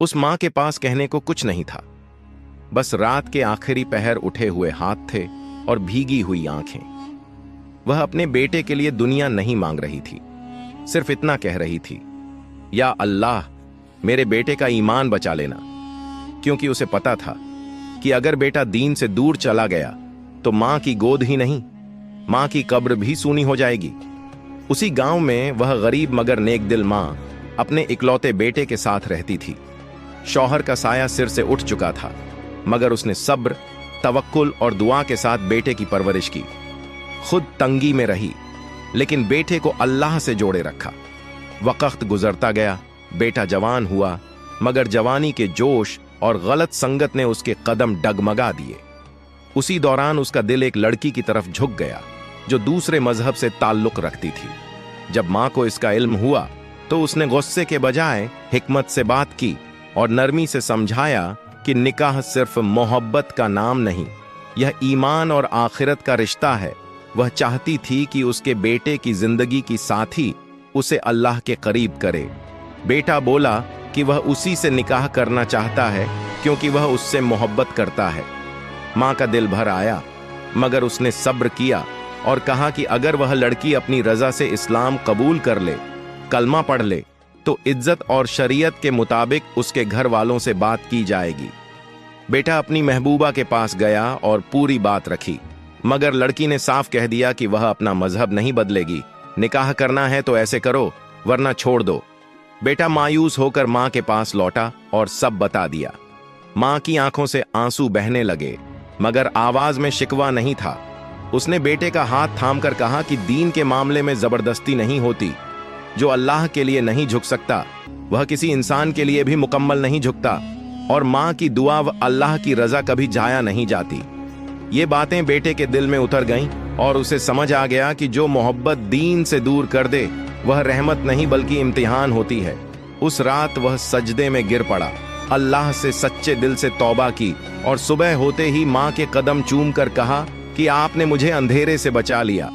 उस मां के पास कहने को कुछ नहीं था, बस रात के आखिरी पहर उठे हुए हाथ थे और भीगी हुई आंखें। वह अपने बेटे के लिए दुनिया नहीं मांग रही थी, सिर्फ इतना कह रही थी, या अल्लाह, मेरे बेटे का ईमान बचा लेना। क्योंकि उसे पता था कि अगर बेटा दीन से दूर चला गया तो मां की गोद ही नहीं, मां की कब्र भी सूनी हो जाएगी। उसी गांव में वह गरीब मगर नेक दिल मां अपने इकलौते बेटे के साथ रहती थी। शौहर का साया सिर से उठ चुका था, मगर उसने सब्र, तवक्कुल और दुआ के साथ बेटे की परवरिश की। खुद तंगी में रही, लेकिन बेटे को अल्लाह से जोड़े रखा। वक्त गुजरता गया, बेटा जवान हुआ, मगर जवानी के जोश और गलत संगत ने उसके कदम डगमगा दिए। उसी दौरान उसका दिल एक लड़की की तरफ झुक गया जो दूसरे मजहब से ताल्लुक रखती थी। जब मां को इसका इल्म हुआ तो उसने गुस्से के बजाय हिकमत से बात की और नरमी से समझाया कि निकाह सिर्फ मोहब्बत का नाम नहीं, यह ईमान और आखिरत का रिश्ता है। वह चाहती थी कि उसके बेटे की जिंदगी की साथी उसे अल्लाह के करीब करे। बेटा बोला कि वह उसी से निकाह करना चाहता है क्योंकि वह उससे मोहब्बत करता है। मां का दिल भर आया, मगर उसने सब्र किया और कहा कि अगर वह लड़की अपनी रजा से इस्लाम कबूल कर ले, कलमा पढ़ ले, तो इज्जत और शरीयत के मुताबिक उसके घर वालों से बात की जाएगी। बेटा अपनी महबूबा के पास गया और पूरी बात रखी, मगर लड़की ने साफ कह दिया कि वह अपना मजहब नहीं बदलेगी। निकाह करना है तो ऐसे करो, वरना छोड़ दो। बेटा मायूस होकर मां के पास लौटा और सब बता दिया। मां की आंखों से आंसू बहने लगे, मगर आवाज में शिकवा नहीं था। उसने बेटे का हाथ थामकर कहा कि दीन के मामले में जबरदस्ती नहीं होती। जो अल्लाह के लिए नहीं झुक सकता, वह किसी इंसान के लिए भी मुकम्मल नहीं झुकता, और मां की दुआ व अल्लाह की रजा कभी जाया नहीं जाती। ये बातें बेटे के दिल में उतर गईं और उसे समझ आ गया कि जो मोहब्बत दीन से दूर कर दे वह रहमत नहीं बल्कि इम्तिहान होती है। उस रात वह सजदे में गिर पड़ा, अल्लाह से सच्चे दिल से तौबा की और सुबह होते ही मां के कदम चूम कर कहा कि आपने मुझे अंधेरे से बचा लिया।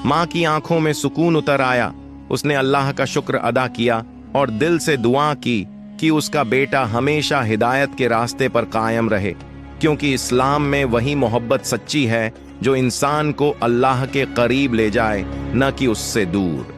मां की आंखों में सुकून उतर आया। उसने अल्लाह का शुक्र अदा किया और दिल से दुआ की कि उसका बेटा हमेशा हिदायत के रास्ते पर कायम रहे, क्योंकि इस्लाम में वही मोहब्बत सच्ची है जो इंसान को अल्लाह के करीब ले जाए, न कि उससे दूर।